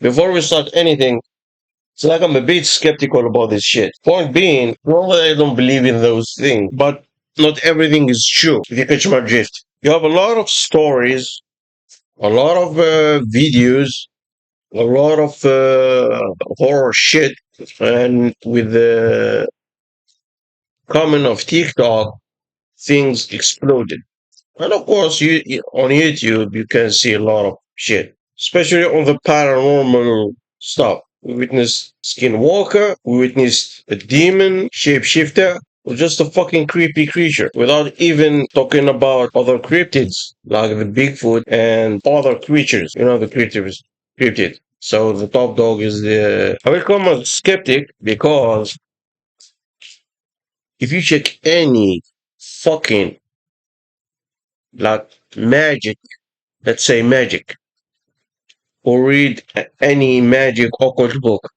before we start anything, it's like I'm a bit skeptical about this shit. Point being, not that I don't believe in those things, but not everything is true, if you catch my drift. You have a lot of stories, a lot of videos, a lot of horror shit, and with the coming of TikTok, things exploded. And of course, on YouTube, you can see a lot of shit, especially on the paranormal stuff. We witnessed Skinwalker, we witnessed a demon, shapeshifter, or just a fucking creepy creature, without even talking about other cryptids like the Bigfoot and other creatures. You know, the creatures, cryptid. So the top dog is the. I will call a skeptic because if you check any fucking like magic, let's say magic, or read any magic occult book.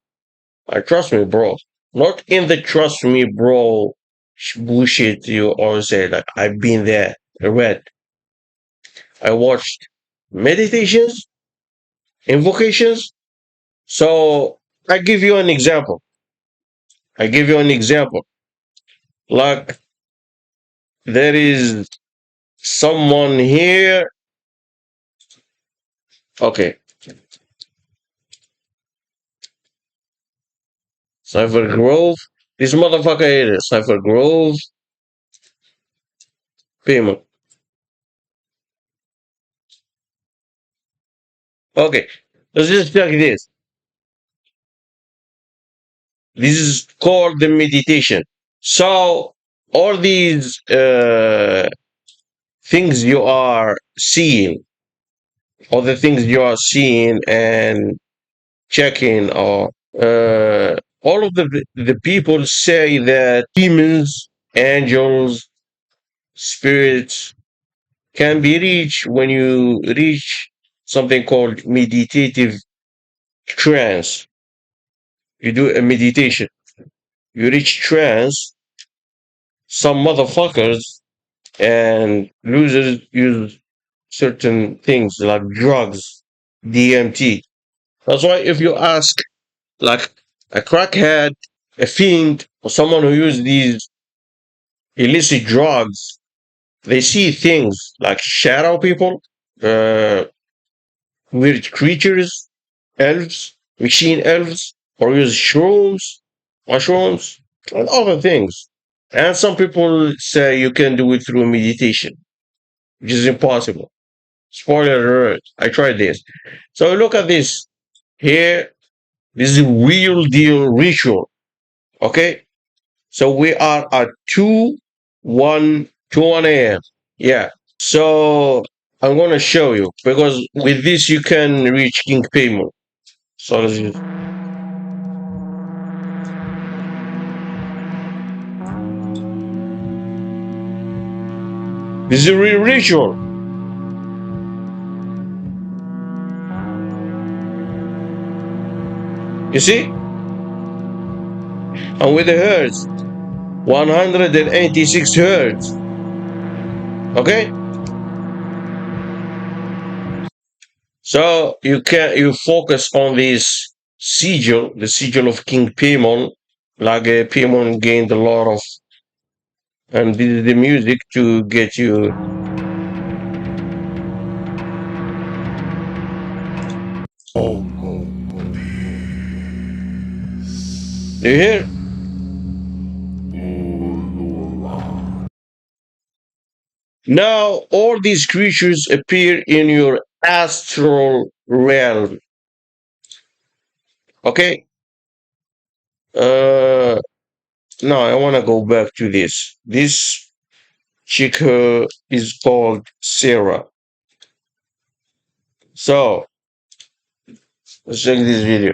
Trust me, bro. Not in the trust me, bro bullshit you always say. Like, I've been there, I read, I watched meditations, invocations. So, I give you an example. I give you an example. Like, there is someone here. Okay, Cypher Grove. This motherfucker here is Cypher Grove payment. Okay, let's just check this. This is called the meditation. So all these things you are seeing, all the things you are seeing and checking, or all of the people say that demons, angels, spirits can be reached when you reach something called meditative trance. You do a meditation, you reach trance. Some motherfuckers and losers use certain things like drugs, DMT. That's why if you ask like a crackhead, a fiend, or someone who uses these illicit drugs, they see things like shadow people, uh, weird creatures, elves, machine elves, or use shrooms, mushrooms, and other things. And some people say you can do it through meditation, which is impossible. Spoiler alert, I tried this. So look at this here. This is a real deal ritual. Okay. So we are at 2 a.m. Yeah. So I'm going to show you because with this you can reach King payment. So this is a real ritual. You see? And with the hertz, 186 hertz. Okay? So you focus on this sigil, the sigil of King Paimon. Like Paimon gained a lot of, and this is the music to get you. Do you hear? Now all these creatures appear in your astral realm. Okay. Now I want to go back to this. This chick is called Sarah. So let's check this video.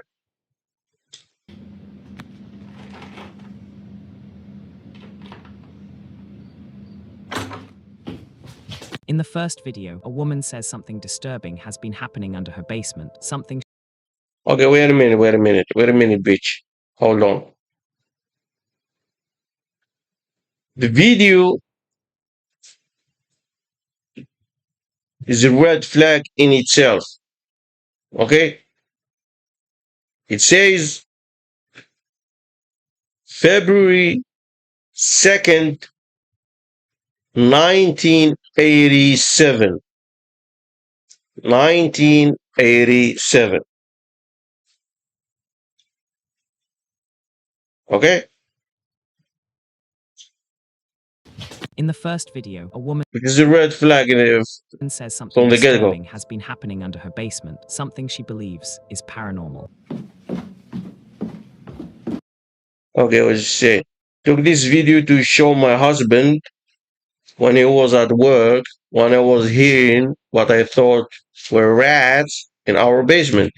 In the first video, a woman says something disturbing has been happening under her basement. Something. Okay, wait a minute, bitch. Hold on. The video is a red flag in itself. Okay? It says February 2nd, 1987. 1987. Okay? In the first video, a woman Which is a red flag says something from the get go. disturbing has been happening under her basement, something she believes is paranormal. Okay, what you say? Took this video to show my husband when he was at work, when I was hearing what I thought were rats in our basement.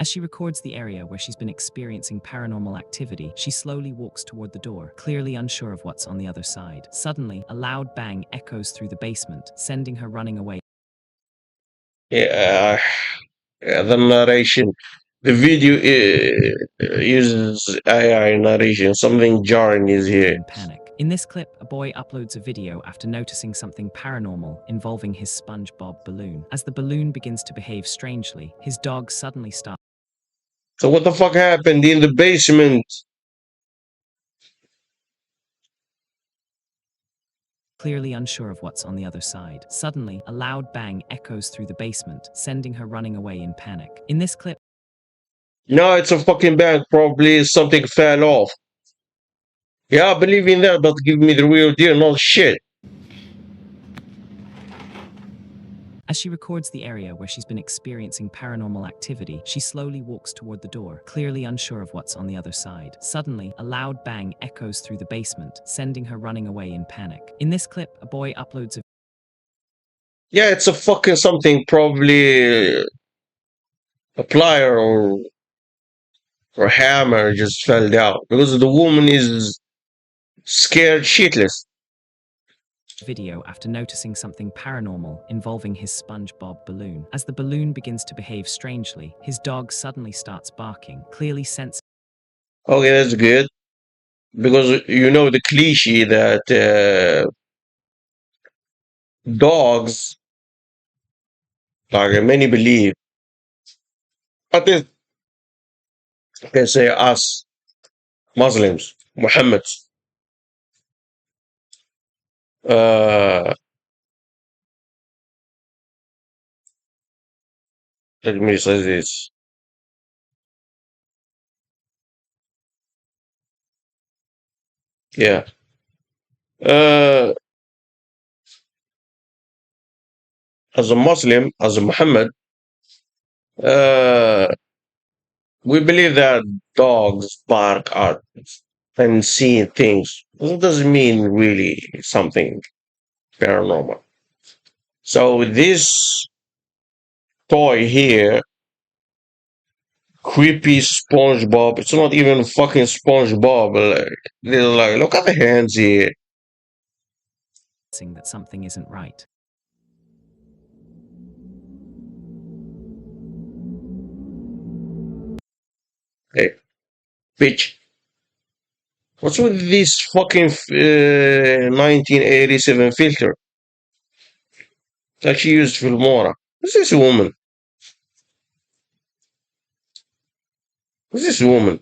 As she records the area where she's been experiencing paranormal activity, she slowly walks toward the door, clearly unsure of what's on the other side. Suddenly, a loud bang echoes through the basement, sending her running away. Yeah, the narration. The video uses AI narration. Something jarring is here. In panic. In this clip, a boy uploads a video after noticing something paranormal involving his SpongeBob balloon. As the balloon begins to behave strangely, his dog suddenly starts. So what the fuck happened in the basement? Clearly unsure of what's on the other side. Suddenly, a loud bang echoes through the basement, sending her running away in panic. In this clip, No, it's a fucking bag. Probably something fell off. Yeah, I believe in that, but give me the real deal, not shit. as she records the area where she's been experiencing paranormal activity, she slowly walks toward the door, clearly unsure of what's on the other side. Suddenly, a loud bang echoes through the basement, sending her running away in panic. In this clip, a boy uploads a Yeah, it's a fucking something, probably a plier or hammer just fell down because the woman is scared shitless. video after noticing something paranormal involving his SpongeBob balloon. As the balloon begins to behave strangely, his dog suddenly starts barking, clearly sensing Okay, that's good because you know the cliche that dogs, like many believe, but they say us Muslims, Muhammad, uh, let me say this. Yeah. Uh, as a Muslim, as a Muhammad, uh, we believe that dogs bark at and see things. It doesn't mean really something paranormal. So this toy here, creepy SpongeBob, it's not even fucking SpongeBob. Like, they're like, look at the hands here. that something isn't right. Hey, bitch. What's with this fucking 1987 filter that she used Filmora? Who's this woman? Who's this woman?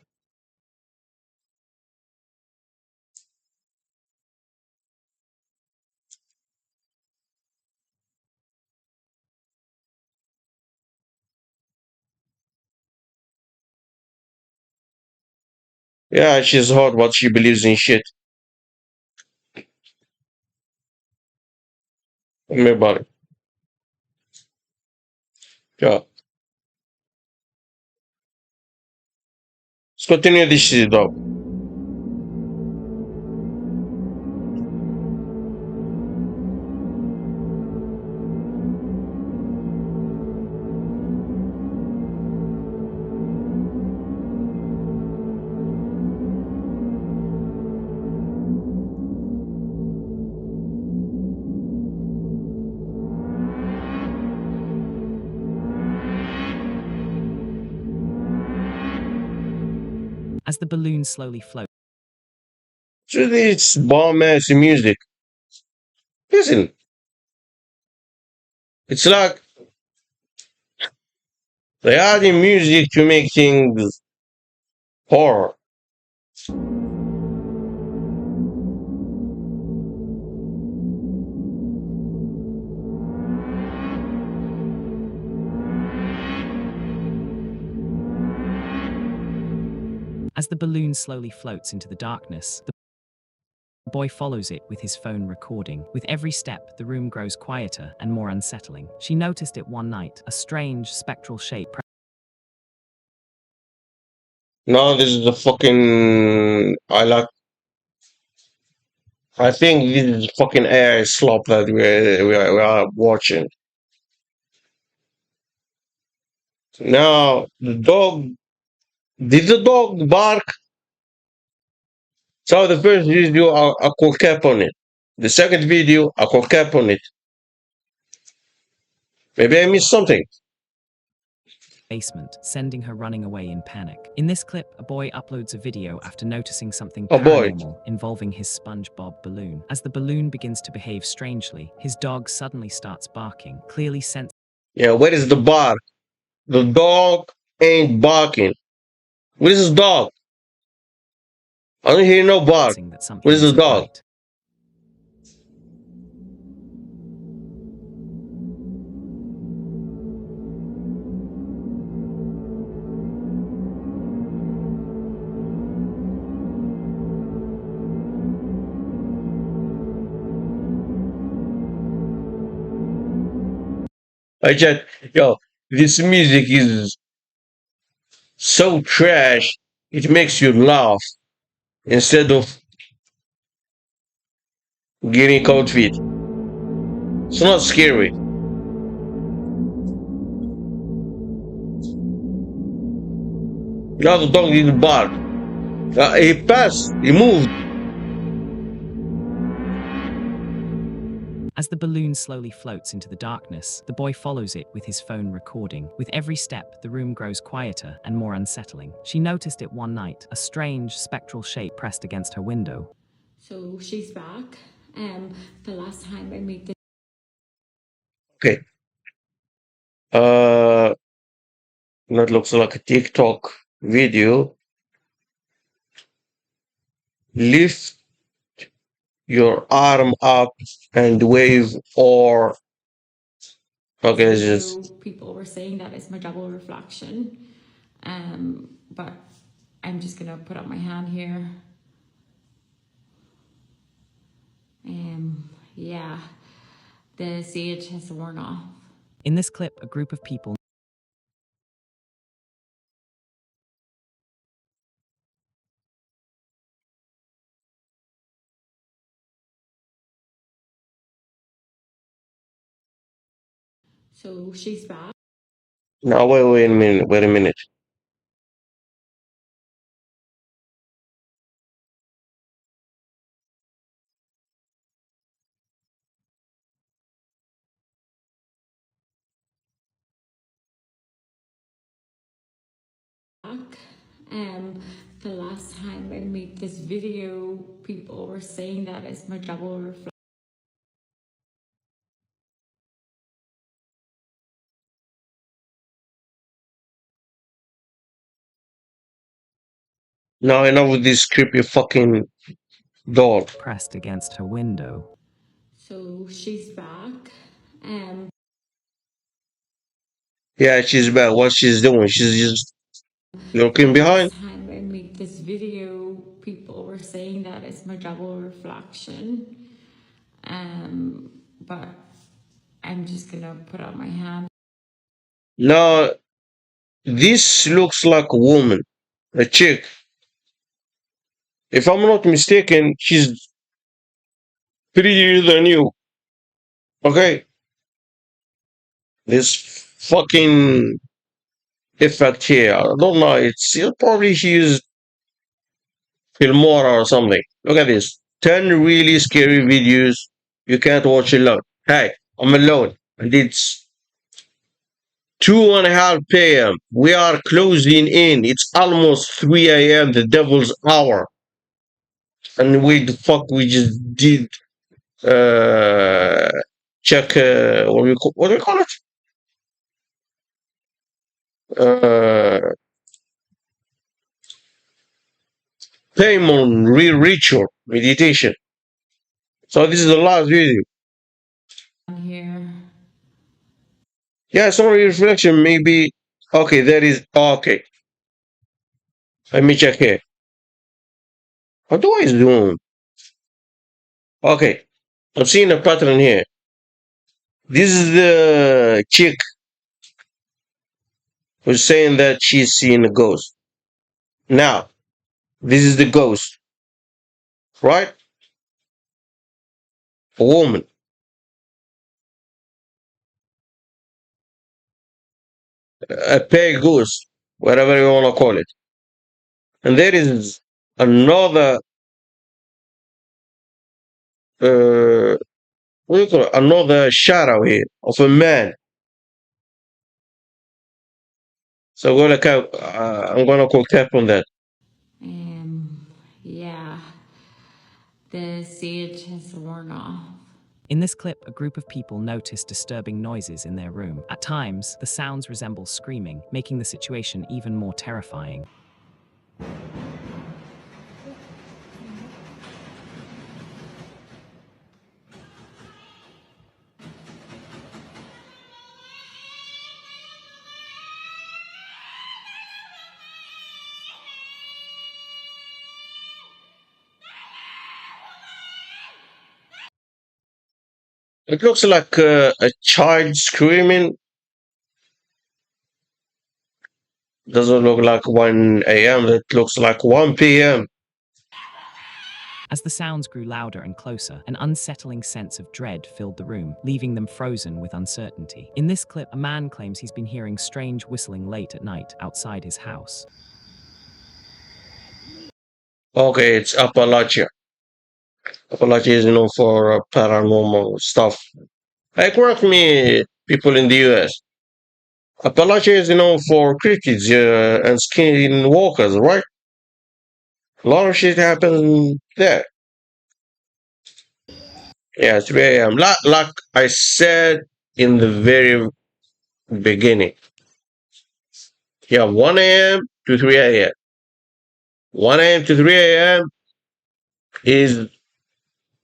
Yeah, she's hot, but she believes in shit. Tell me about it. Yeah. Let's continue this shit, though. As the balloon slowly floats, So this bomb ass music. Listen. It's like they adding music to make things horror. As the balloon slowly floats into the darkness, the boy follows it with his phone recording. With every step, the room grows quieter and more unsettling. She noticed it one night, a strange, spectral shape. No, this is the fucking. I think this is fucking air slop that we are watching. Now the dog. Did the dog bark? So the first video I could cap on it. The second video I could cap on it. Maybe I missed something. Basement, sending her running away in panic. In this clip, a boy uploads a video after noticing something Oh boy. paranormal involving his SpongeBob balloon. As the balloon begins to behave strangely, his dog suddenly starts barking, clearly sensing Yeah, where is the bark? The dog ain't barking. Where is the dog? I don't hear no bark. that something Where's the isn't dog? right. I just, yo, this music is so trash. It makes you laugh instead of getting cold feet. It's not scary. Now the dog didn't bark. He passed. He moved. As the balloon slowly floats into the darkness, the boy follows it with his phone recording. With every step, the room grows quieter and more unsettling. She noticed it one night, a strange, spectral shape pressed against her window. So she's back. The last time I made this. Okay. That looks like a TikTok video. Lift your arm up and wave or okay, let's just People were saying that it's my double reflection. But I'm just gonna put up my hand here. Yeah, the sage has worn off. In this clip, a group of people So she's back. now wait a minute, wait a minute. The last time I made this video, people were saying that it's my double reflection. Now enough with this creepy fucking dog. pressed against her window. So she's back. Yeah, she's back. What she's doing? She's just looking behind. Last time I made this video, people were saying that it's my double reflection. But I'm just gonna put up my hand. Now this looks like a woman, a chick. If I'm not mistaken, she's prettier than you. Okay, this fucking effect here. I don't know. It's probably she used Filmora or something. Look at this. 10 really scary videos you can't watch alone. Hey, I'm alone. And it's 2:30 p.m. We are closing in. It's almost 3 a.m. The devil's hour. And we just did uh check what do we call it? Uh, Paimon ritual meditation. So this is the last video. Here. Yeah, it's not reflection. Maybe okay. That is okay. Let me check here. What do I doing? Okay, I'm seeing a pattern here. This is the chick who's saying that she's seeing a ghost. Now, this is the ghost, right? A woman, a pale ghost, whatever you want to call it. And there is another, uh, what do you call it? Another shadow here of a man. So I'm gonna call tap on that. Yeah, the sage has worn off. In this clip, a group of people notice disturbing noises in their room. At times, the sounds resemble screaming, making the situation even more terrifying. It looks like a child screaming. Doesn't look like 1 a.m. It looks like 1 p.m. As the sounds grew louder and closer, an unsettling sense of dread filled the room, leaving them frozen with uncertainty. In this clip, a man claims he's been hearing strange whistling late at night outside his house. Okay, it's Appalachia. Appalachia is known for paranormal stuff. Hey, correct me, people in the US. Appalachia is known for cryptids and skinwalkers, right? A lot of shit happens there. Yeah, 3 a.m. Like I said in the very beginning. Yeah, 1 a.m. to 3 a.m. 1 a.m. to 3 a.m. is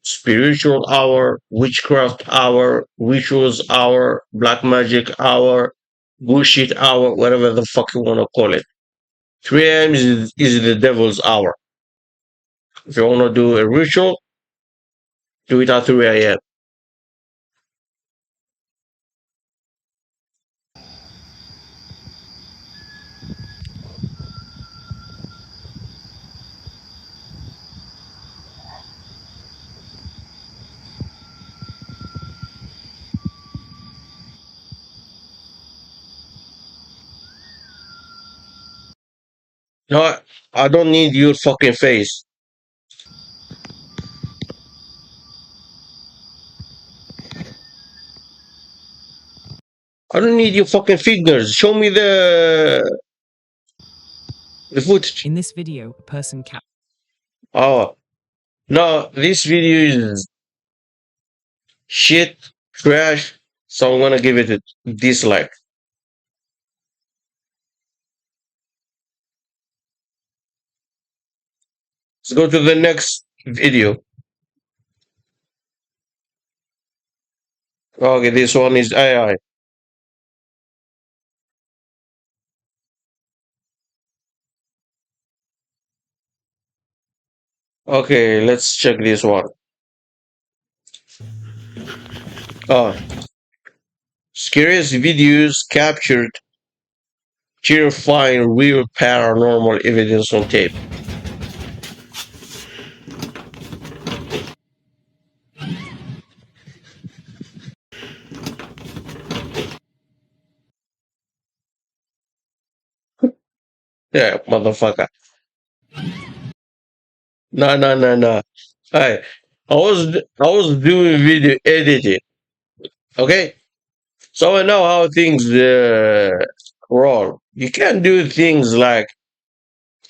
spiritual hour, witchcraft hour, rituals hour, black magic hour, bullshit hour, whatever the fuck you want to call it. 3 a.m. is the devil's hour. If you want to do a ritual, do it at 3 a.m. No, I don't need your fucking face. I don't need your fucking fingers. Show me the footage. In this video, a person captured Oh, no, this video is shit, trash. So I'm gonna give it a dislike. Let's go to the next video. Okay, this one is AI. Okay, let's check this one. Oh, scariest videos captured terrifying real paranormal evidence on tape. Yeah, motherfucker. No, no, no, no. Hey, I was doing video editing. Okay, so I know how things roll. You can't do things like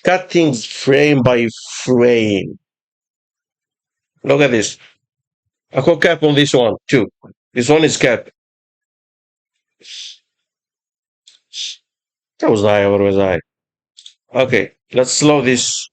cut things frame by frame. Look at this. I could cap on this one too. This one is cap. Where was I? Where was I? Okay, let's slow this.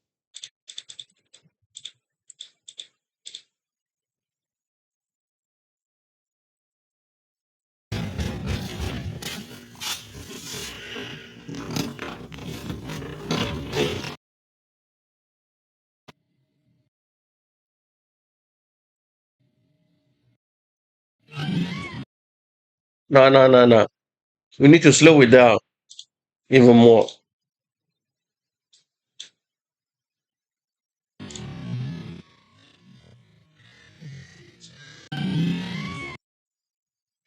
No, no, no, no. We need to slow it down even more.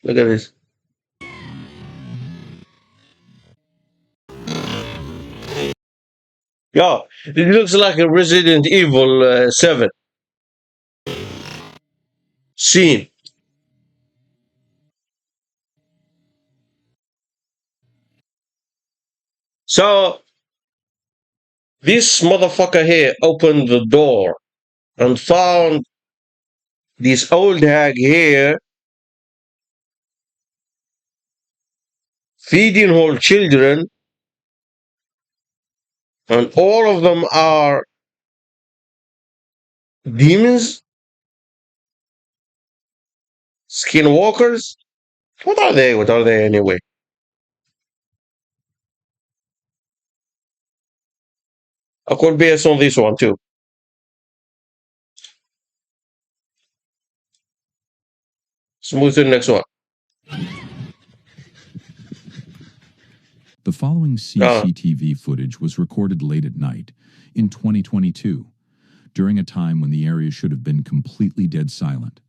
Look at this. Yeah, it looks like a Resident Evil 7 scene. So this motherfucker here opened the door and found this old hag here feeding her children, and all of them are demons, skinwalkers. What are they? What are they anyway? I could base on this one too. Smooth to the next one. The following CCTV footage was recorded late at night in 2022, during a time when the area should have been completely dead silent.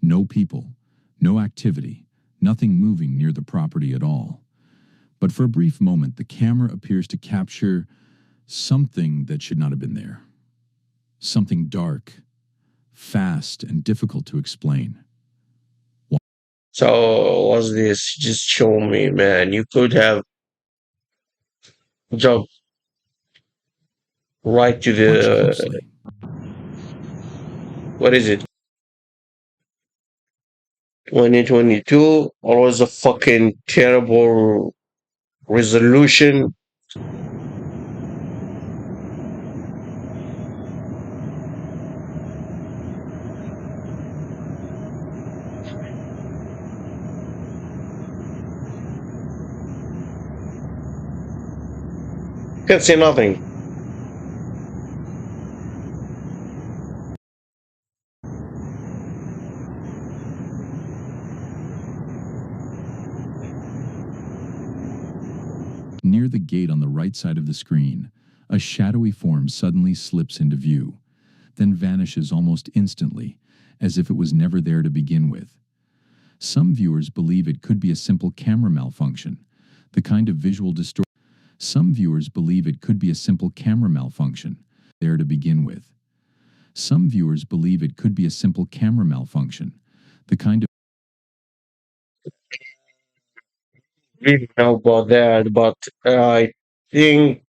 No people, no activity, nothing moving near the property at all. But for a brief moment, the camera appears to capture something that should not have been there. Something dark, fast, and difficult to explain. So what's this? Just show me, man. You could have jumped right to Watch the closely. what is it? 2022. Always a fucking terrible resolution. Can't say nothing. Near the gate on the right side of the screen, a shadowy form suddenly slips into view, then vanishes almost instantly, as if it was never there to begin with. Some viewers believe it could be a simple camera malfunction, the kind of visual distortion. Some viewers believe it could be a simple camera malfunction, there to begin with. Some viewers believe it could be a simple camera malfunction, the kind of Really know about that, but I think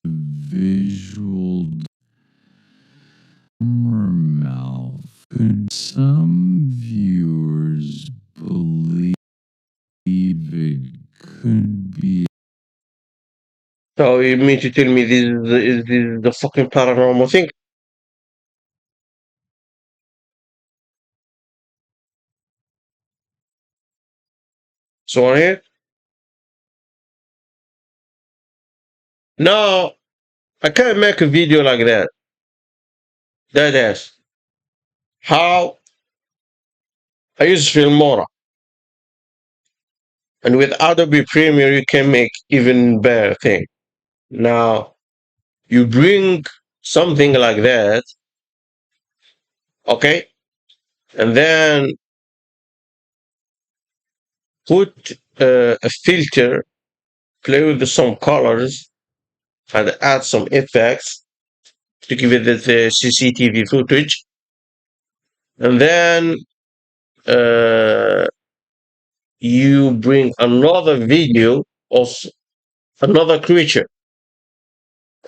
visual camera malfunction. Some viewers believe it could be so. You mean to tell me this is the fucking paranormal thing? So on here? No, I can't make a video like that. That is how I use Filmora, and with Adobe Premiere you can make even better thing. Now you bring something like that, okay, and then put a filter, play with some colors, and add some effects to give it the CCTV footage, and then uh, you bring another video of another creature.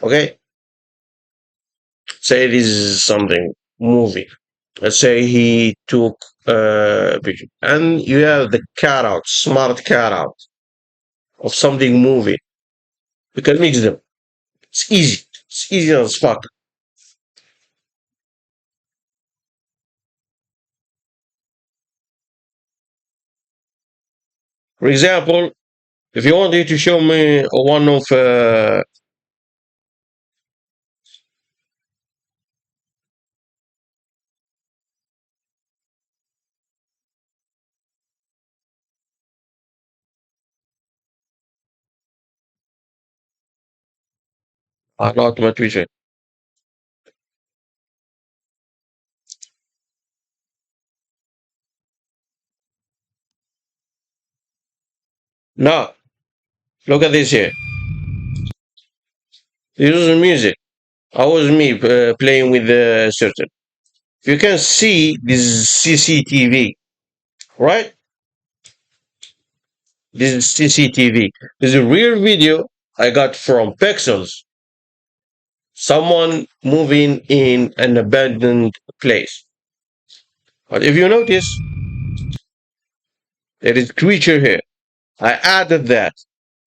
Okay, say this is something movie. Let's say he took a picture, and you have the cutout, smart cutout of something moving. You can mix them. It's easy. It's easy as fuck. For example, if you wanted to show me one of not my Twitter. No, look at this here. This is music. I was me playing with the certain. You can see this is CCTV, right? This is CCTV. This is a real video I got from Pixels. Someone moving in an abandoned place. But if you notice, there is creature here. I added that.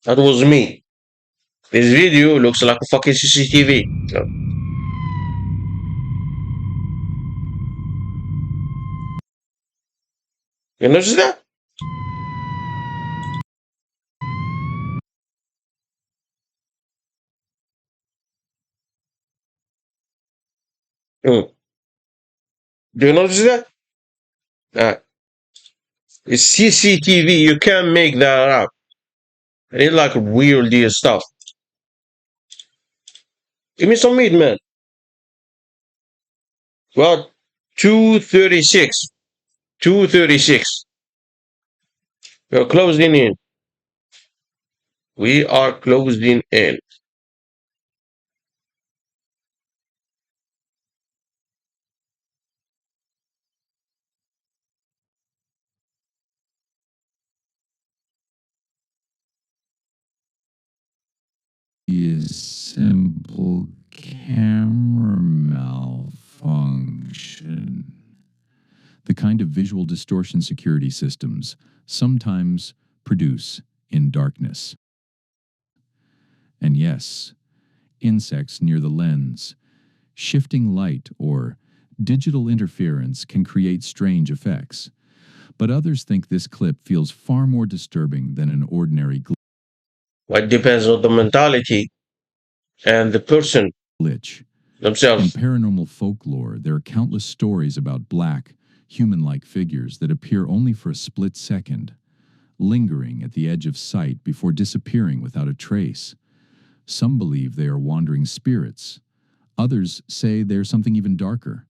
That was me. This video looks like a fucking CCTV. You notice that? Mm. Do you notice that? Uh, it's CCTV. You can't make that up. It's like real deal stuff. Give me some meat, man. Well, 236. 236. We're closing in. We are closing in. Is simple camera malfunction. The kind of visual distortion security systems sometimes produce in darkness. And yes, insects near the lens, shifting light, or digital interference can create strange effects. But others think this clip feels far more disturbing than an ordinary Well, it depends on the mentality and the person glitch. In themselves. paranormal folklore, there are countless stories about black, human-like figures that appear only for a split second, lingering at the edge of sight before disappearing without a trace. Some believe they are wandering spirits. Others say they are something even darker,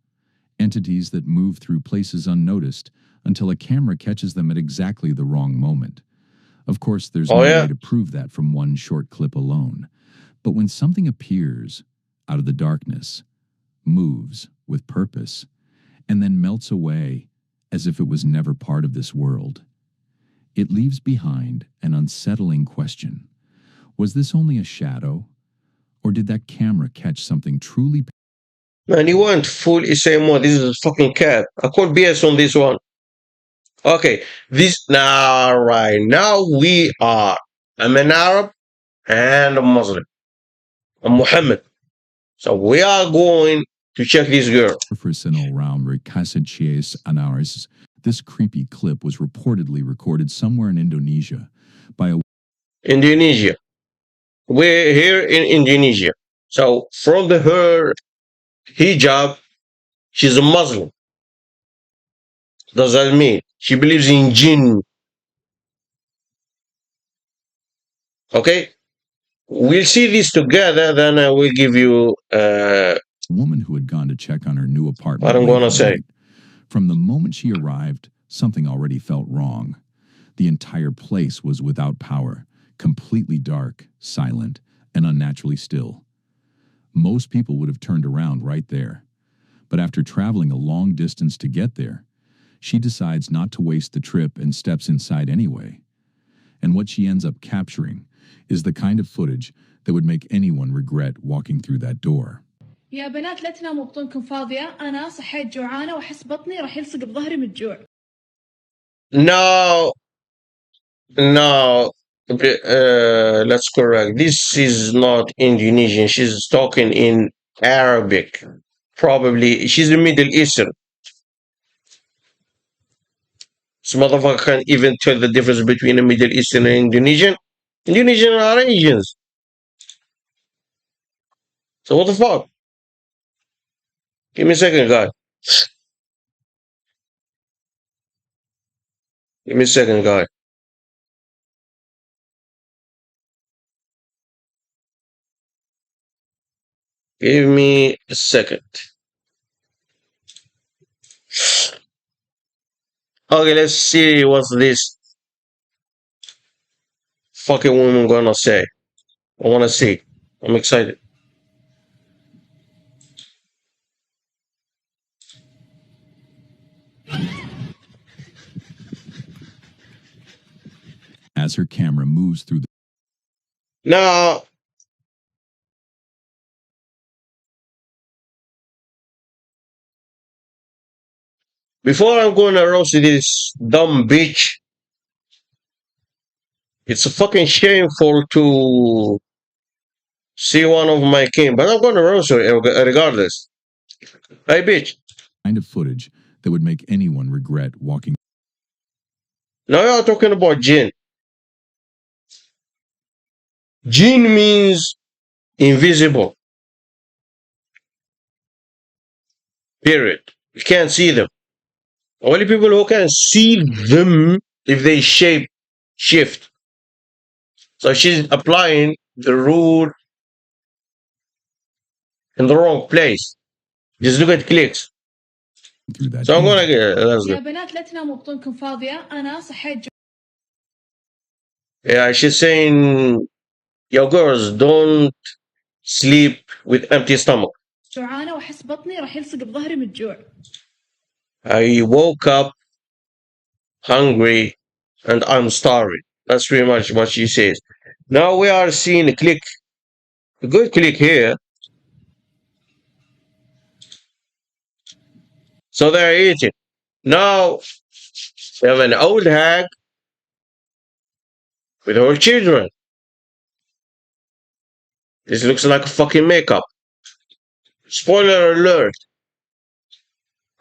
entities that move through places unnoticed until a camera catches them at exactly the wrong moment. Of course, there's Oh, no yeah. way to prove that from one short clip alone. But when something appears out of the darkness, moves with purpose, and then melts away as if it was never part of this world, it leaves behind an unsettling question. Was this only a shadow? Or did that camera catch something truly? Man, you went full SMO. This is a fucking cat. I call BS on this one. Okay, this now right now we are. I'm an Arab and a Muslim. I'm Muhammad. So we are going to check this girl. This creepy clip was reportedly recorded somewhere in Indonesia by a Indonesia. We're here in Indonesia. So from her hijab, she's a Muslim. Does that mean she believes in jinn? Okay, we'll see this together. Then I will give you. woman who had gone to check on her new apartment. What I'm late gonna at say. night. From the moment she arrived, something already felt wrong. The entire place was without power, completely dark, silent, and unnaturally still. Most people would have turned around right there. But after traveling a long distance to get there, She decides not to waste the trip and steps inside anyway. And what she ends up capturing is the kind of footage that would make anyone regret walking through that door. يا بنات لا تناموا بطونكم فاضية، أنا صحيت جوعانة وأحس بطني راح يلصق بظهري من الجوع. No, no, let's correct. This is not Indonesian. She's talking in Arabic. Probably she's a Middle Eastern. This motherfucker can't even tell the difference between a Middle Eastern and Indonesian. Indonesian are Asians. So what the fuck? Give me a second, guy. Give me a second, guy. Give me a second. Okay, let's see what's this fucking woman gonna say. I wanna see. I'm excited. As her camera moves through the Now, before I'm gonna roast this dumb bitch, it's fucking shameful to see one of my kin, but I'm gonna roast her regardless. Hey, bitch. kind of footage that would make anyone regret walking. Now you're talking about jinn. Jinn means invisible. Period. You can't see them. Only people who can see them if they shift. So she's applying the rule in the wrong place. Just look at clicks. Through that So I'm door. gonna get that's يا the, بنات لا تناموا بطونكم فاضية، أنا صحيت yeah, she's saying, yo girls, don't sleep with empty stomach. جوعانة وأحس بطني راح يلصق بظهري من الجوع. I woke up hungry and I'm starving. That's pretty much what she says. Now we are seeing a click. A good click here. So they're eating. Now we have an old hag with her children. This looks like a fucking makeup. Spoiler alert.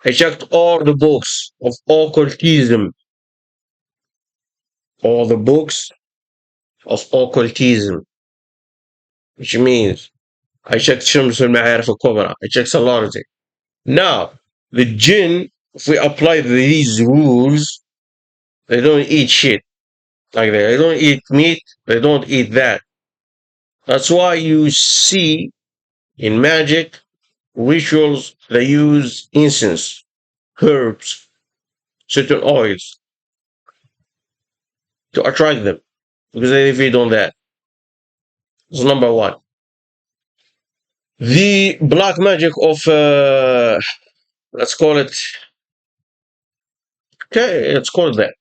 I checked all the books of occultism. All the books of occultism. Which means I checked Shams al-Ma'arif al-Kubra. I checked a lot of things. Now, the jinn, if we apply these rules, they don't eat shit like that. They don't eat meat. They don't eat that. That's why you see in magic rituals they use incense, herbs, certain oils to attract them because they feed on that. That's number one. The black magic of let's call it okay, let's call it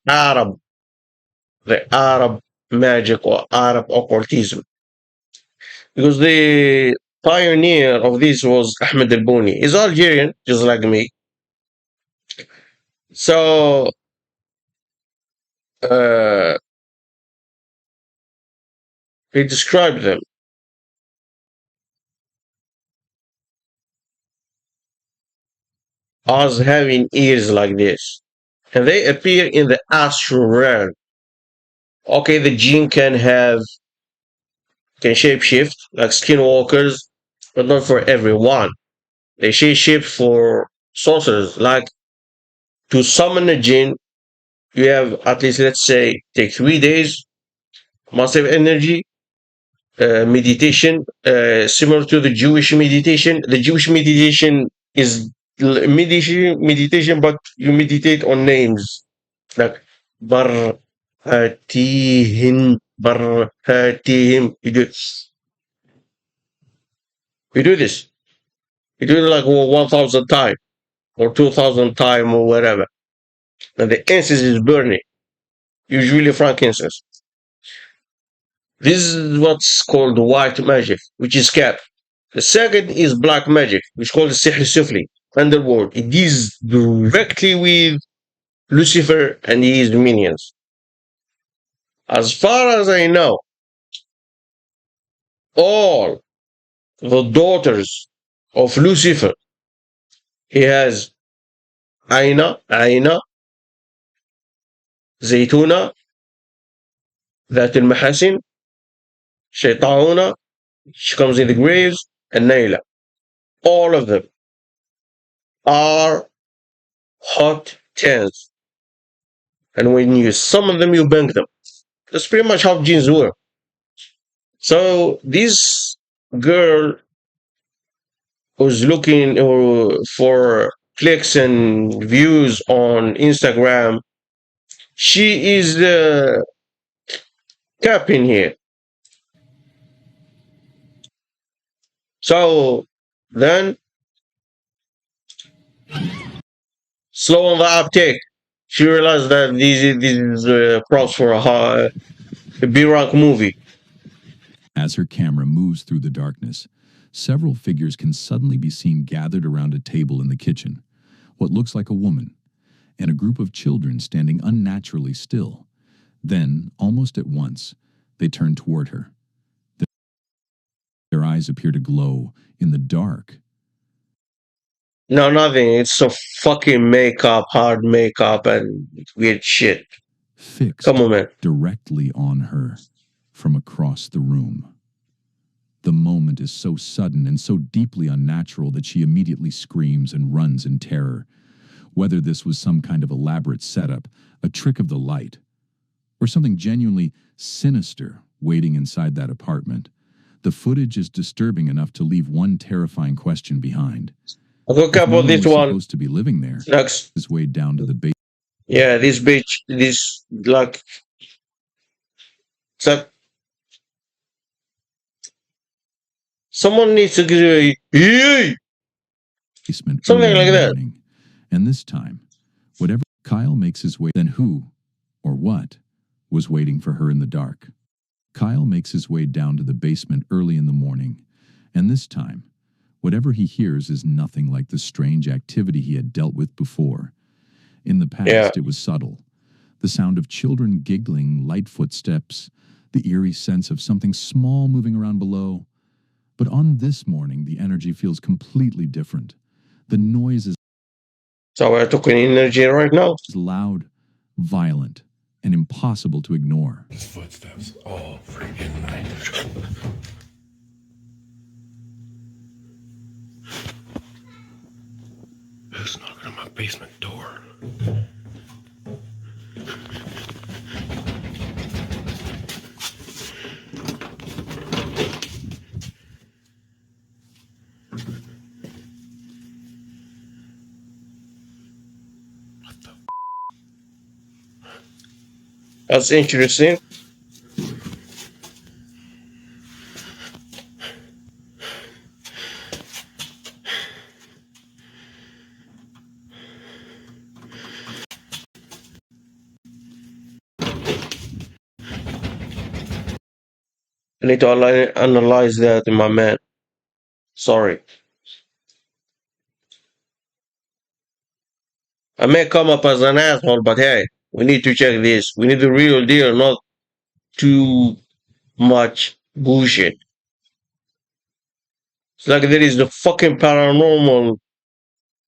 the Arab magic or Arab occultism. Because the pioneer of this was Ahmed al-Buni. He's Algerian, just like me. So uh, he described them as having ears like this. And they appear in the astral realm. Okay, the jinn can shapeshift like skinwalkers, but not for everyone. They shapeshift for sorcerers. Like to summon a jinn, you have at least, let's say, take 3 days, massive energy, meditation, similar to the Jewish meditation. The Jewish meditation is meditation, but you meditate on names like Bar Hatihim, Bar Hatihim. You do this. You do it like 1,000 times or 2,000 times or whatever. and the incense is burning, usually frankincense. This is what's called white magic, which is cat. The second is black magic, which is called sihr sufli, underworld. It deals directly with Lucifer and his minions. As far as I know, all the daughters of Lucifer, he has Aina, Zaytuna, ذات المحاسن, Shaytauna, she comes in the graves, and Naila. All of them are hot tens. And when you summon them, you bang them. That's pretty much how jinns work. So this girl who's looking for clicks and views on Instagram, she is capping here. So then, slow on the uptake. She realized that this is props for a B-Rock movie. As her camera moves through the darkness, several figures can suddenly be seen gathered around a table in the kitchen, what looks like a woman, and a group of children standing unnaturally still. Then, almost at once, they turn toward her. Their eyes appear to glow in the dark. No, nothing. It's some fucking makeup, hard makeup, and weird shit. Fixed Come on, man. directly on her from across the room. The moment is so sudden and so deeply unnatural that she immediately screams and runs in terror. Whether this was some kind of elaborate setup, a trick of the light, or something genuinely sinister waiting inside that apartment, the footage is disturbing enough to leave one terrifying question behind. I'll look If up no on one this was one supposed to be living there, next. his way down to the base. Yeah, this bitch, this, like, that someone needs to get a, Basement something early in like the that. morning. And this time, whatever Kyle makes his way, then who or what was waiting for her in the dark? Kyle makes his way down to the basement early in the morning, and this time, whatever he hears is nothing like the strange activity he had dealt with before. In the past, Yeah. it was subtle. The sound of children giggling, light footsteps, the eerie sense of something small moving around below. But on this morning, the energy feels completely different. The noise is So we're talking energy right now. loud, violent, and impossible to ignore. His footsteps all freaking night. Who's knocking on my basement door? That's interesting. I need to analyze that, my man. Sorry. I may come up as an asshole, but hey, we need to check this. We need the real deal, not too much bullshit. It's like there is the fucking paranormal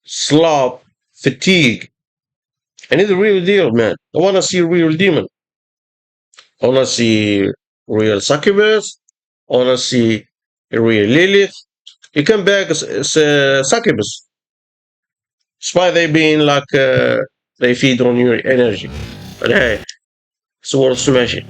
slop fatigue. I need the real deal, man. I want to see a real demon. I want to see real succubus. I want to see a real Lilith. You come back as succubus. Despite they being like they feed on your energy. But hey, it's worth smashing.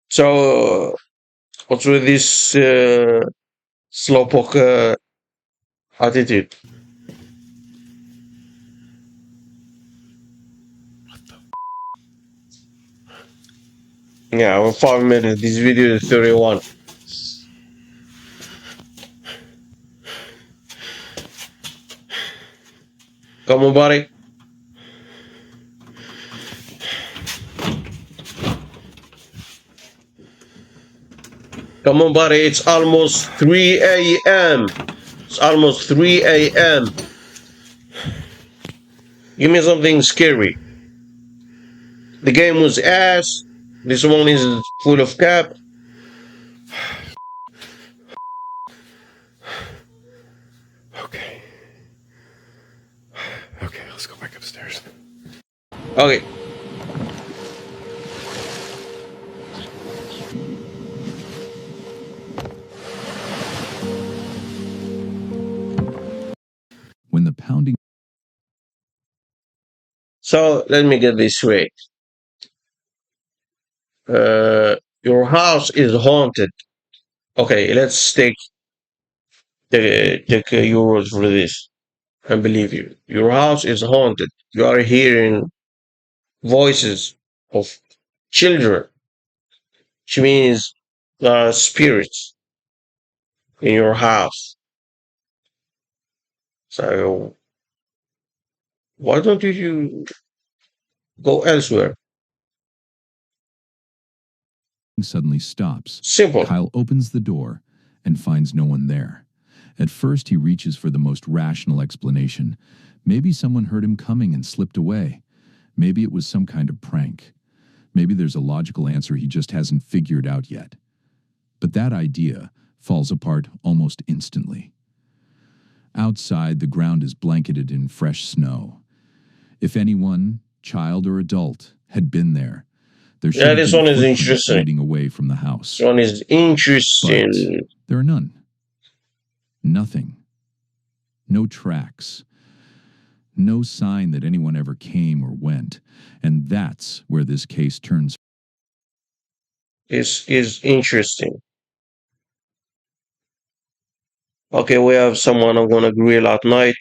So What's with this slowpoke attitude? Yeah, well, 5 minutes. This video is 31. Come on, buddy. Come on, buddy. It's almost 3 a.m. It's almost 3 a.m. Give me something scary. The game was ass. This one is full of cap. Okay. Okay, let's go back upstairs. Okay. When the pounding So let me get this straight. Your house is haunted. Okay, let's take your word for this. I believe you. Your house is haunted. You are hearing voices of children, which means there are spirits in your house. So why don't you go elsewhere? suddenly stops, Simple. Kyle opens the door and finds no one there. At first, he reaches for the most rational explanation. Maybe someone heard him coming and slipped away. Maybe it was some kind of prank. Maybe there's a logical answer he just hasn't figured out yet. But that idea falls apart almost instantly. Outside, the ground is blanketed in fresh snow. If anyone, child or adult, had been there, there should Yeah, have this been one is footprints interesting. leading away from the house. This one is But interesting. there are none. Nothing. No tracks. No sign that anyone ever came or went. And that's where this case turns. This is interesting. Okay, we have someone I'm gonna grill at night.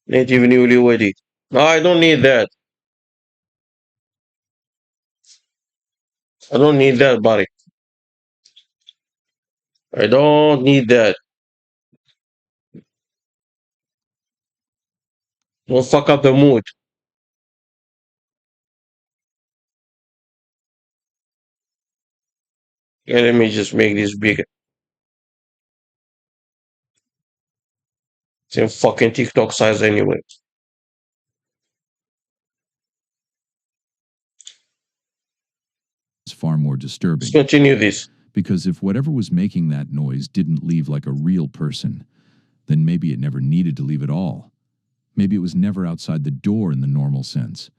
Native newlywed. No, I don't need that. I don't need that, buddy. I don't need that. Don't fuck up the mood. Yeah, let me just make this bigger. It's in fucking TikTok size anyway. Far more Let's disturbing. continue this. Because if whatever was making that noise didn't leave like a real person, then maybe it never needed to leave at all. Maybe it was never outside the door in the normal sense.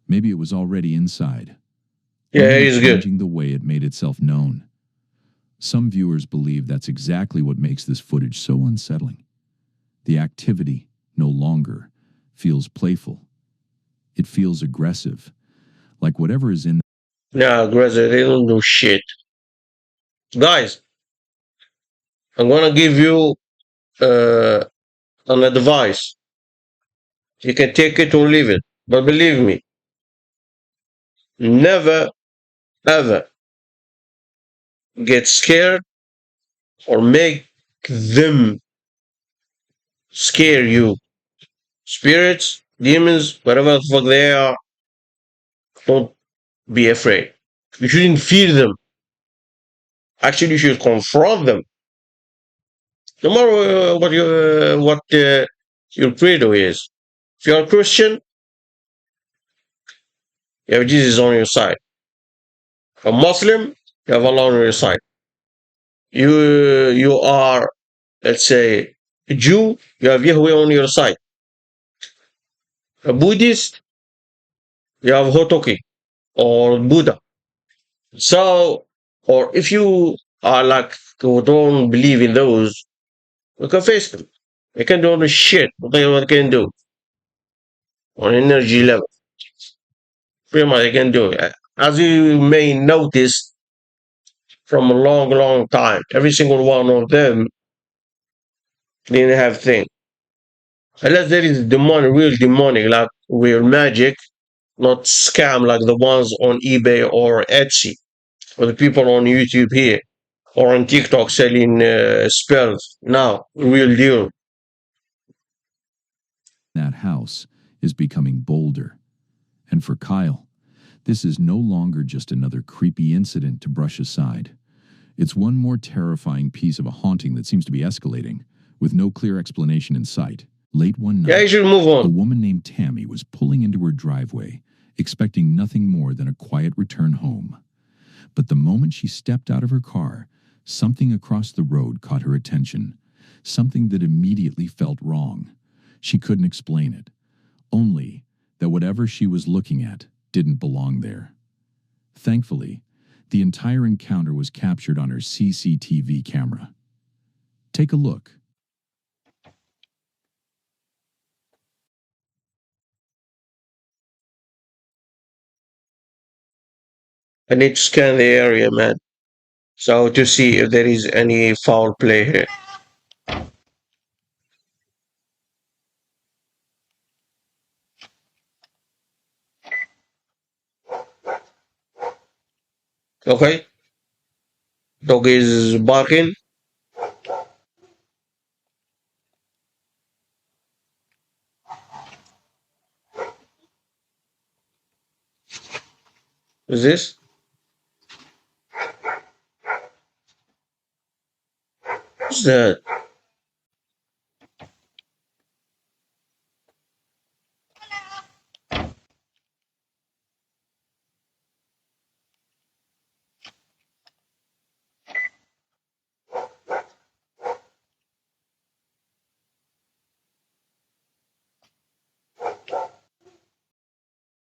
Maybe it was already inside. Yeah, Only it's good. changing the way it made itself known. Some viewers believe that's exactly what makes this footage so unsettling. The activity no longer feels playful. It feels aggressive, like whatever is in. Nah, Greza, they don't do shit. Guys, I'm gonna give you uh, an advice. You can take it or leave it. But believe me, never, ever get scared or make them scare you. Spirits, demons, whatever the fuck they are, don't be afraid. You shouldn't fear them. Actually, you should confront them. No matter what your credo is. If you're a Christian, you have Jesus on your side. A Muslim, you have Allah on your side. You are, let's say, a Jew, you have Yahweh on your side. A Buddhist, you have Hotoki or Buddha. So, or if you are like who don't believe in those, you can face them. They can do all the shit what they can do on energy level. Pretty much they can do it. As you may notice from a long, long time, every single one of them didn't have thing. Unless there is demonic, real demonic, like real magic, not scam like the ones on eBay or Etsy, or the people on YouTube here, or on TikTok selling spells. Now, real deal. That house is becoming bolder. And for Kyle, this is no longer just another creepy incident to brush aside. It's one more terrifying piece of a haunting that seems to be escalating, with no clear explanation in sight. Late one Yeah, you night, should move a on. woman named Tammy was pulling into her driveway, expecting nothing more than a quiet return home. But the moment she stepped out of her car, something across the road caught her attention, something that immediately felt wrong. She couldn't explain it, only that whatever she was looking at didn't belong there. Thankfully, the entire encounter was captured on her CCTV camera. Take a look. I need to scan the area, man. So to see if there is any foul play here. Okay? Dog is barking. Is this? What's that?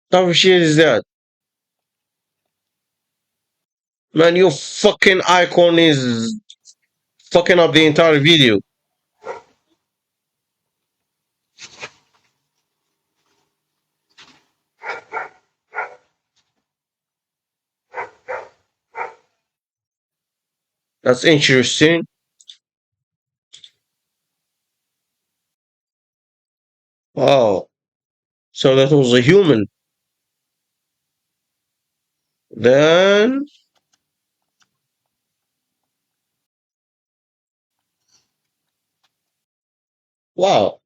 What type of shit is that? Man, your fucking icon is fucking up the entire video. That's interesting. Wow. So that was a human. Then, wow.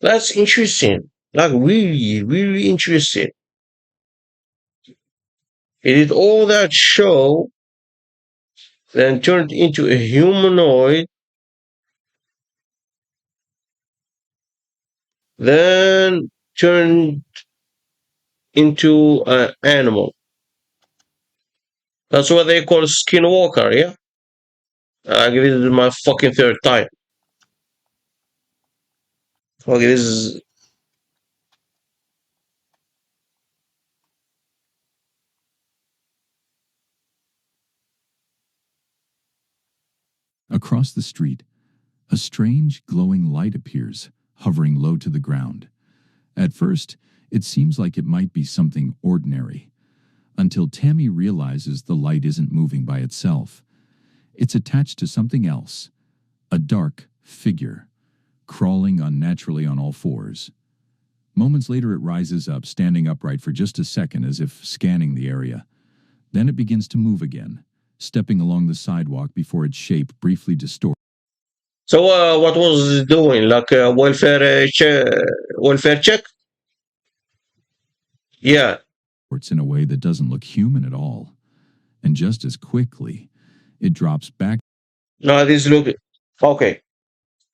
That's interesting. Like, really, really interesting. It did all that show, then turned into a humanoid, then turned into an animal. That's what they call skinwalker, yeah? I give this is my fucking third time. Okay, this is Across the street, a strange glowing light appears, hovering low to the ground. At first, it seems like it might be something ordinary, until Tammy realizes the light isn't moving by itself. It's attached to something else, a dark figure, crawling unnaturally on all fours. Moments later, it rises up, standing upright for just a second as if scanning the area. Then it begins to move again, stepping along the sidewalk before its shape briefly distorts so. What was it doing? Like a welfare check? Yeah. in a way that doesn't look human at all. And just as quickly, it drops back No, this look okay.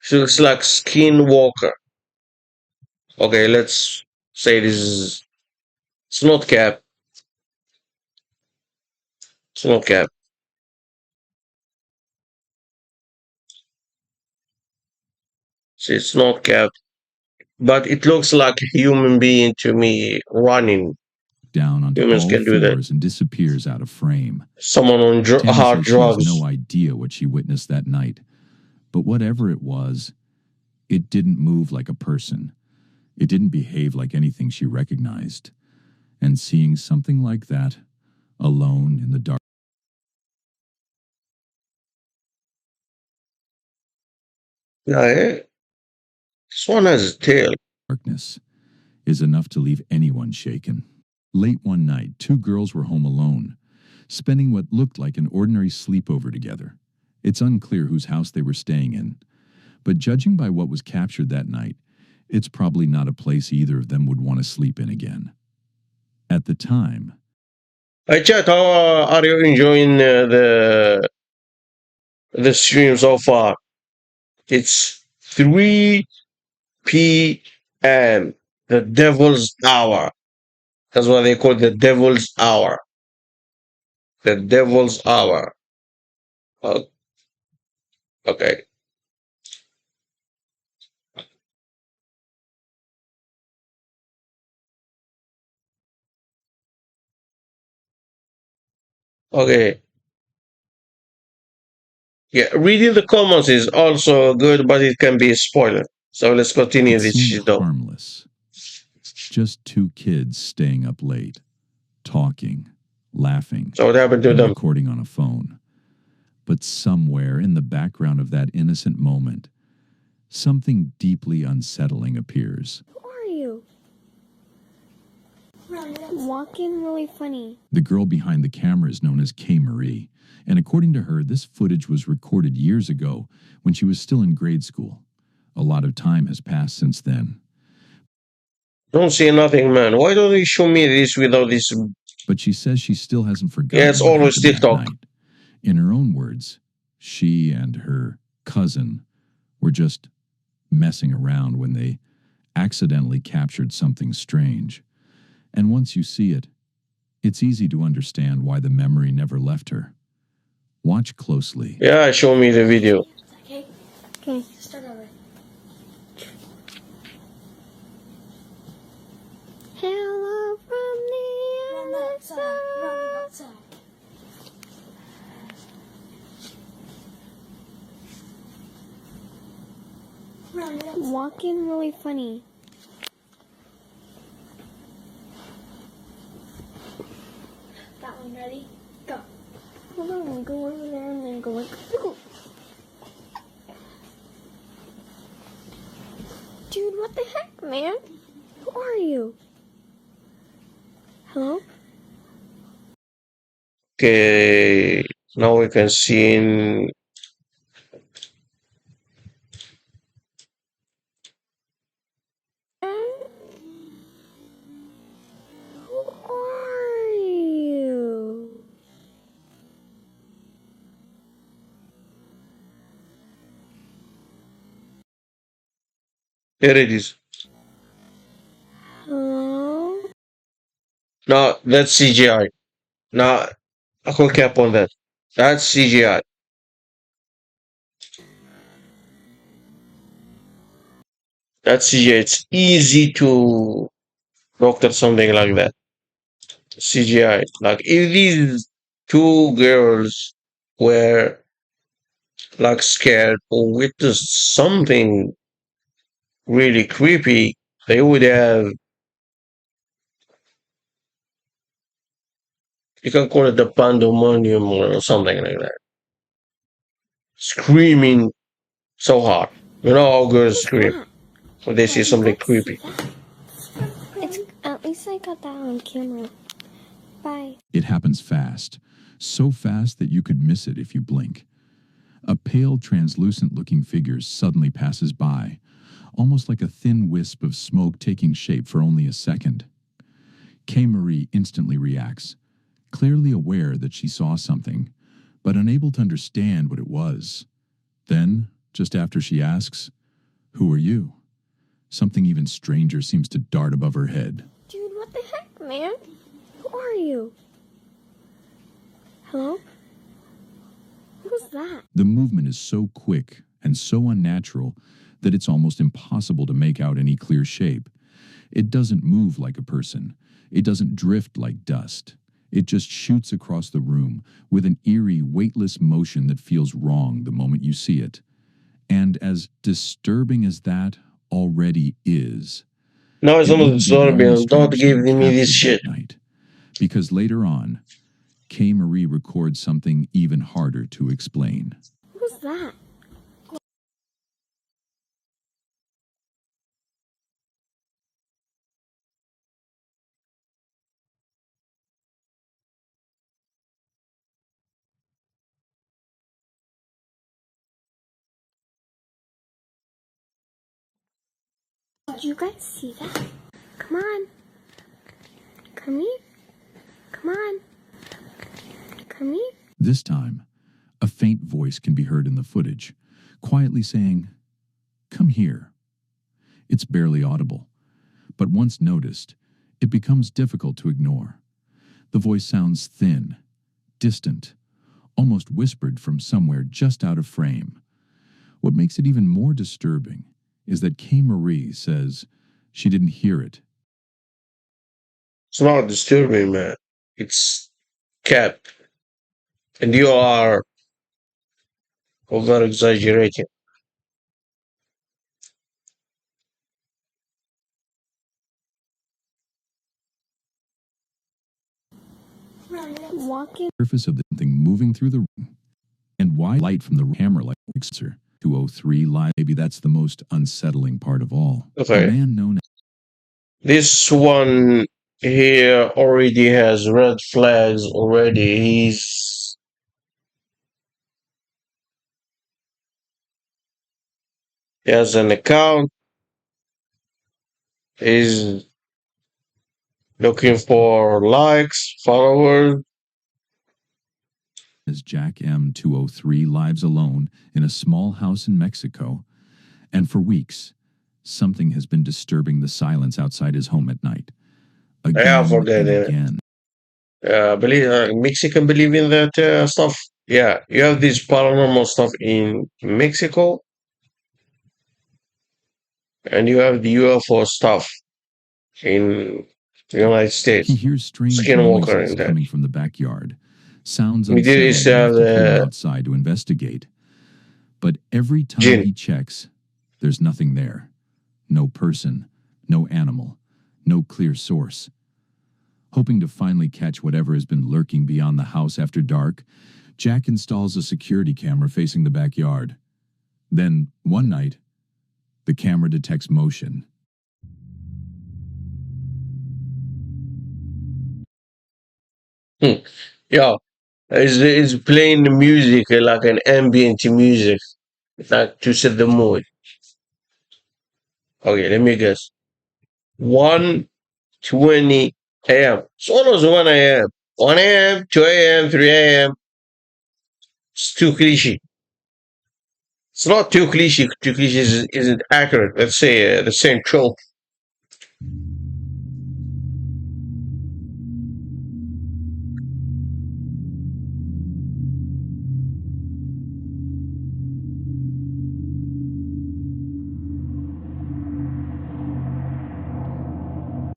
She looks like skinwalker. Okay, let's say this is it's not cap. It's not cap. See, it's not cap. But it looks like a human being to me running. down onto Humans all can do that. fours and disappears out of frame. Someone on Tammy hard says she has drugs. no idea what she witnessed that night. But whatever it was, it didn't move like a person. It didn't behave like anything she recognized. And seeing something like that, alone in the Yeah, this one has a tail. darkness is enough to leave anyone shaken. Late one night, two girls were home alone, spending what looked like an ordinary sleepover together. It's unclear whose house they were staying in, but judging by what was captured that night, it's probably not a place either of them would want to sleep in again. At the time, Hi chat, how are you enjoying the stream so far? It's 3 p.m. The devil's hour. That's what they call the devil's hour. The devil's hour. Oh, okay. Okay. Yeah, reading the comments is also good, but it can be a spoiler. So let's continue it this seemed shit though. harmless. Just two kids staying up late, talking, laughing, So what happened to and them? recording on a phone. But somewhere in the background of that innocent moment, something deeply unsettling appears. Who are you? Walking really funny. The girl behind the camera is known as K. Marie, and according to her, this footage was recorded years ago when she was still in grade school. A lot of time has passed since then. Don't say nothing, man. Why don't they show me this without this? But she says she still hasn't forgotten Yeah, it's what always happened that TikTok. night. In her own words, she and her cousin were just messing around when they accidentally captured something strange. And once you see it, it's easy to understand why the memory never left her. Watch closely. Yeah, show me the video. Okay. Okay. Start over. Hello from the other side. Run outside. Walking really funny. That one ready? Go. Hold on, go over there and then go like. Dude, what the heck, man? Who are you? Hello? Okay, now we can see in. Who are you? Here it is. Hello? No, that's CGI. No, I could cap on that. That's CGI. That's CGI. It's easy to doctor something like that. CGI. Like if these two girls were like scared or witnessed something really creepy, they would have, you can call it the pandemonium or something like that. Screaming so hard. You know how girls scream That? when they see something Let's see creepy. that. It's at least I got that on camera. Bye. It happens fast, so fast that you could miss it if you blink. A pale, translucent-looking figure suddenly passes by, almost like a thin wisp of smoke taking shape for only a second. K. Marie instantly reacts, clearly aware that she saw something, but unable to understand what it was. Then, just after she asks, "Who are you?" something even stranger seems to dart above her head. Dude, what the heck, man? Who are you? Hello? Who's that? The movement is so quick and so unnatural that it's almost impossible to make out any clear shape. It doesn't move like a person. It doesn't drift like dust. It just shoots across the room with an eerie, weightless motion that feels wrong the moment you see it. And as disturbing as that already is, No, it's It not wouldn't be the only disturbing. Don't strange give thing me this captured shit. that night, because later on, Kay Marie records something even harder to explain. Who's that? Did you guys see that? Come on. Come here. Come on. Come here. This time, a faint voice can be heard in the footage, quietly saying, "Come here." It's barely audible, but once noticed, it becomes difficult to ignore. The voice sounds thin, distant, almost whispered from somewhere just out of frame. What makes it even more disturbing is that Kay Marie says she didn't hear it. It's not disturbing, man. It's cat. And you are over exaggerating. Walking. Surface of the thing moving through the room, and why light from the camera like Pixar 203 live. Maybe that's the most unsettling part of all. A Okay. man known This one here already has red flags already. He has an account. He's looking for likes, followers. as Jack M203 lives alone in a small house in Mexico, and for weeks, something has been disturbing the silence outside his home at night. Yeah, Again forget and it. again. Believe Mexican believe in that stuff. Yeah, you have this paranormal stuff in Mexico, and you have the UFO stuff in the United He States. hears strange Skinwalker noises in that. coming from the backyard, sounds We did this unsettling enough to pull him the outside to investigate. But every time gin. he checks, there's nothing there. No person, no animal, no clear source. Hoping to finally catch whatever has been lurking beyond the house after dark, Jack installs a security camera facing the backyard. Then, one night, the camera detects motion. Yeah, is playing the music like an ambient music, like to set the mood. Okay, let me guess. 1:20 a.m. It's almost 1 a.m. 1 a.m., 2 a.m., 3 a.m. It's too cliche. It's not too cliche. Too cliche isn't accurate. Let's say the same trope.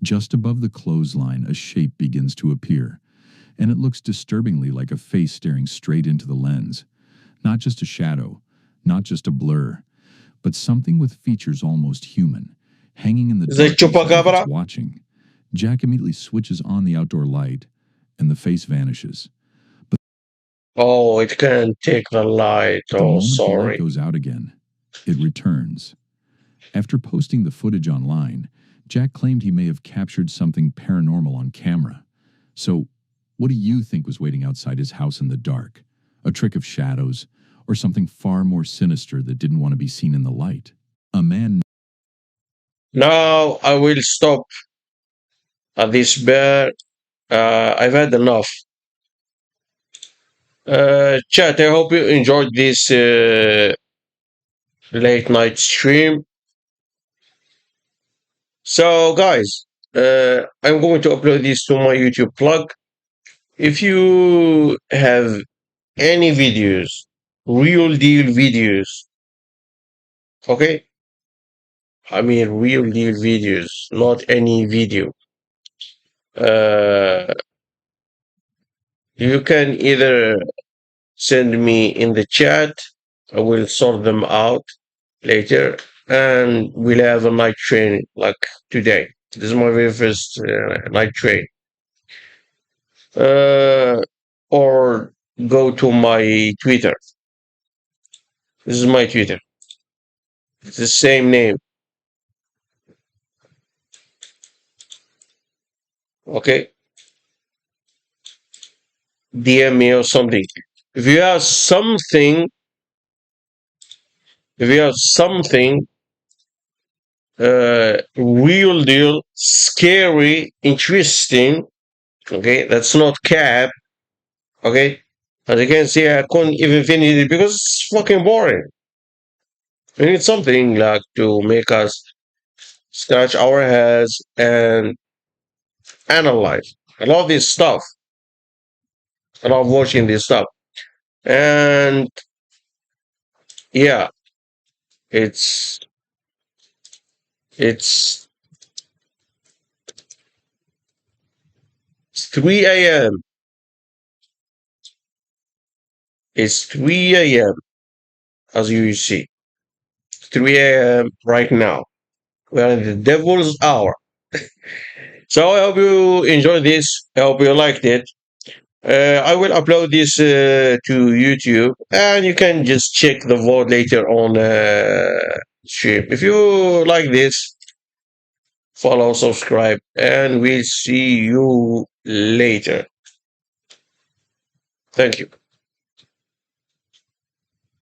Just above the clothesline, a shape begins to appear, and it looks disturbingly like a face staring straight into the lens. Not just a shadow, not just a blur, but something with features almost human, hanging in the Is that darkness as if it's chupacabra? watching. Jack immediately switches on the outdoor light, and the face vanishes. Oh, it can't take the light. The Oh, moment the light sorry. goes out again, it returns. After posting the footage online, Jack claimed he may have captured something paranormal on camera. So, what do you think was waiting outside his house in the dark? A trick of shadows, or something far more sinister that didn't want to be seen in the light? A man Now I will stop at this bear. I've had enough. Chat, I hope you enjoyed this late night stream. So, guys, I'm going to upload this to my YouTube plug. If you have any videos, real deal videos, okay? I mean, real deal videos, not any video. Uh, you can either send me in the chat. I will sort them out later. and we'll have a night train like today. This is my very first night train. Or go to my Twitter. This is my Twitter. It's the same name. Okay, DM me or something. If you have something, if you have something, real deal, scary, interesting. Okay, that's not cap. Okay, as you can see, I couldn't even finish it because it's fucking boring. We need something like to make us scratch our heads and analyze. I love this stuff. I love watching this stuff. And yeah, it's it's it's 3 a.m. It's 3 a.m. as you see. 3 a.m. right now. We're in the devil's hour. So I hope you enjoyed this. I hope you liked it. I will upload this to YouTube, and you can just check the vote later on stream. If you like this, follow, subscribe, and we'll see you later. Thank you.